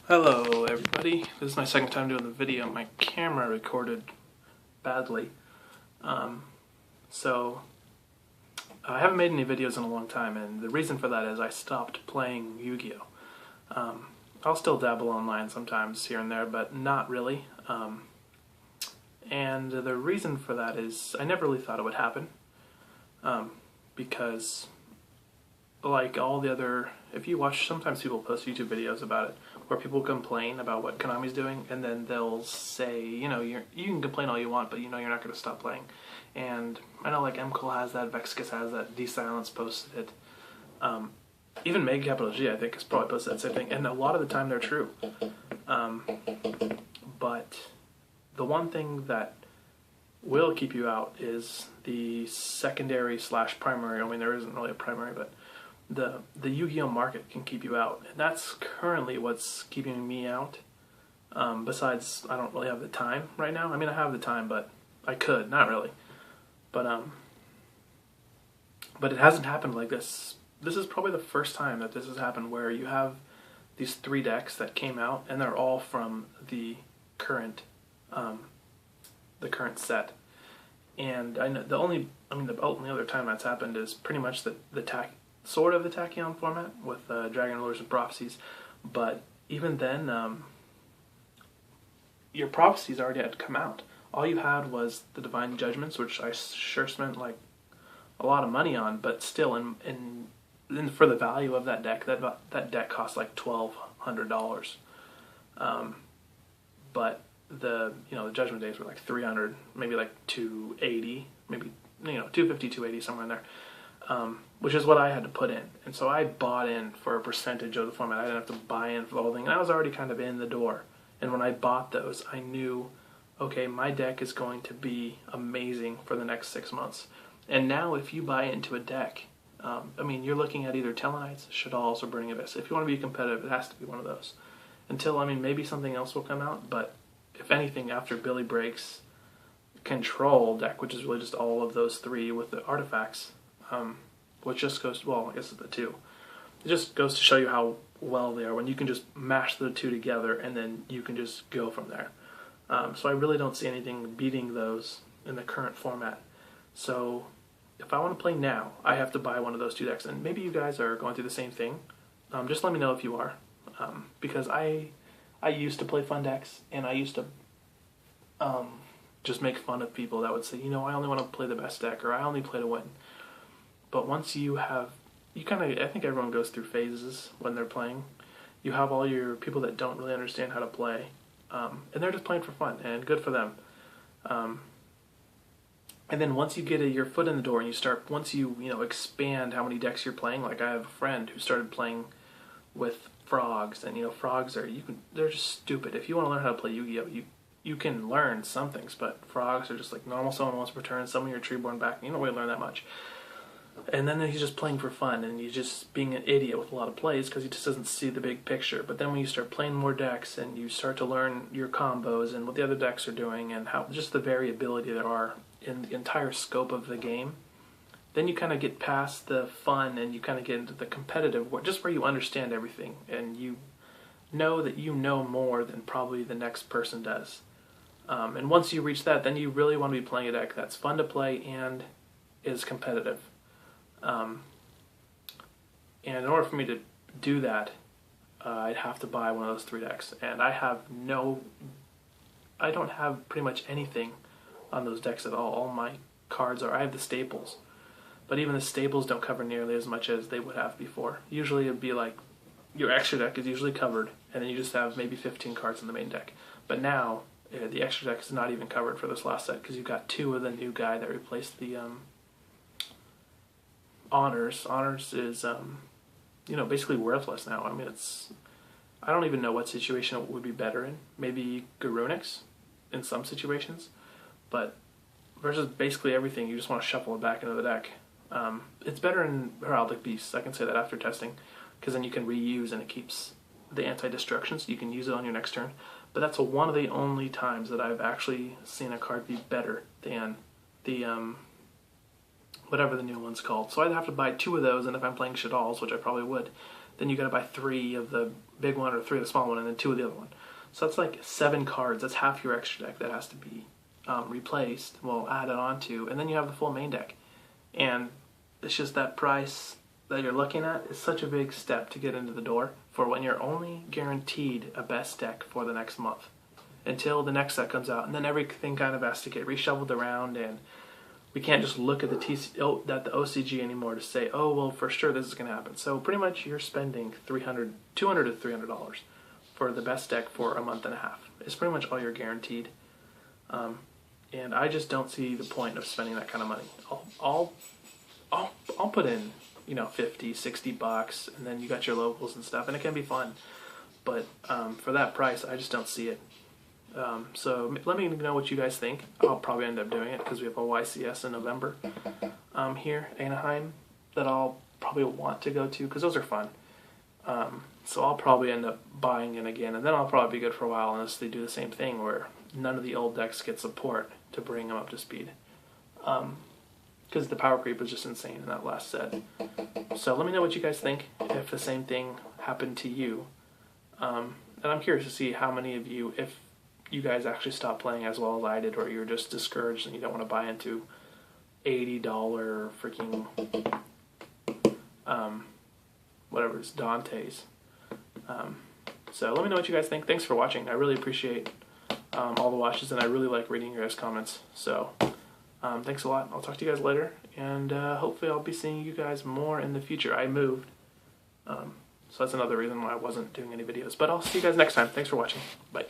Hello everybody, this is my second time doing the video. My camera recorded badly, so I haven't made any videos in a long time, and the reason for that is I stopped playing Yu-Gi-Oh! I'll still dabble online sometimes here and there, but not really, and the reason for that is I never really thought it would happen, because like all the other, if you watch, sometimes people post YouTube videos about it, where people complain about what Konami's doing, and then they'll say, you know, you can complain all you want, but you know you're not going to stop playing. And I know like MCOL has that, Vexcus has that, D-Silence posted it. Even Meg Capital G, I think, has probably posted that same thing, and a lot of the time they're true. But the one thing that will keep you out is the secondary / primary. I mean, there isn't really a primary, but the Yu-Gi-Oh! Market can keep you out, and that's currently what's keeping me out. Besides, I don't really have the time right now. I mean, I have the time, but I could, not really. But it hasn't happened like this. This is probably the first time that this has happened, where you have these 3 decks that came out, and they're all from the current set. And I know the only other time that's happened is pretty much the Tachyon format with Dragon Rulers and Prophecies, but even then, your Prophecies already had come out. All you had was the Divine Judgments, which I sure spent like a lot of money on, but still, in for the value of that deck, that deck cost like $1,200. But the Judgment Days were like 300, maybe like 280, maybe 250, 280, somewhere in there. Which is what I had to put in. And so I bought in for a percentage of the format. I didn't have to buy in for the whole thing. And I was already kind of in the door. And when I bought those, I knew, okay, my deck is going to be amazing for the next 6 months. And now if you buy into a deck, you're looking at either Tellarknights, Shaddolls, or Burning Abyss. If you want to be competitive, it has to be one of those. Until, maybe something else will come out. But if anything, after Billy Break's Control deck, which is really just all of those 3 with the artifacts, which just goes, well, I guess it's the 2. It just goes to show you how well they are when you can just mash the 2 together and then you can just go from there. So I really don't see anything beating those in the current format. So if I want to play now, I have to buy one of those 2 decks. And maybe you guys are going through the same thing. Just let me know if you are. Because I used to play fun decks, and I used to just make fun of people that would say, I only want to play the best deck, or I only play to win. But once I think everyone goes through phases when they're playing. You have all your people that don't really understand how to play, and they're just playing for fun, and good for them. And then once you get your foot in the door, and once you expand how many decks you're playing, like I have a friend who started playing with frogs, and frogs they're just stupid. If you want to learn how to play Yu-Gi-Oh, you can learn some things, but frogs are just like normal summon once per turn, summon your Treeborn back, and you don't really learn that much. And then he's just playing for fun, and he's just being an idiot with a lot of plays because he just doesn't see the big picture. But then when you start playing more decks and you start to learn your combos and what the other decks are doing and how just the variability there are in the entire scope of the game, then you kind of get past the fun and you kind of get into the competitive, just where you understand everything and you know that you know more than probably the next person does. And once you reach that, then you really want to be playing a deck that's fun to play and is competitive. And in order for me to do that, I'd have to buy one of those 3 decks. And I don't have pretty much anything on those decks at all. All my cards I have the staples. But even the staples don't cover nearly as much as they would have before. Usually it'd be like, your extra deck is usually covered, and then you just have maybe 15 cards in the main deck. But now, the extra deck is not even covered for this last set, because you've got 2 of the new guy that replaced the Honors. Honors is, basically worthless now. I don't even know what situation it would be better in. Maybe Garunix in some situations, but versus basically everything, you just want to shuffle it back into the deck. It's better in Heraldic Beasts, I can say that after testing, because then you can reuse and it keeps the anti-destruction, so you can use it on your next turn. But that's one of the only times that I've actually seen a card be better than the whatever the new one's called. So I'd have to buy 2 of those, and if I'm playing Shaddolls, which I probably would, then you got to buy 3 of the big one, or 3 of the small one, and then 2 of the other one. So that's like 7 cards. That's half your extra deck that has to be replaced, well, added onto, and then you have the full main deck. And it's just that price that you're looking at is such a big step to get into the door for when you're only guaranteed a best deck for the next month until the next set comes out, and then everything kind of has to get reshuffled around, and we can't just look at the OCG anymore to say, oh, well, for sure this is going to happen. So pretty much you're spending $200 to $300 for the best deck for a month and a half. It's pretty much all you're guaranteed. And I just don't see the point of spending that kind of money. I'll put in, $50, $60, and then you got your locals and stuff, and it can be fun. But for that price, I just don't see it. So let me know what you guys think. I'll probably end up doing it because we have a YCS in November here, Anaheim, that I'll probably want to go to because those are fun. So I'll probably end up buying it again, and then I'll probably be good for a while unless they do the same thing where none of the old decks get support to bring them up to speed. Because the power creep was just insane in that last set. So let me know what you guys think, if the same thing happened to you. And I'm curious to see how many of you, if you guys actually stopped playing as well as I did, or you're just discouraged and you don't want to buy into $80 freaking whatever it's Dante's. So let me know what you guys think. Thanks for watching. I really appreciate all the watches, and I really like reading your guys' comments. So thanks a lot. I'll talk to you guys later, and hopefully I'll be seeing you guys more in the future. I moved, so that's another reason why I wasn't doing any videos. But I'll see you guys next time. Thanks for watching. Bye.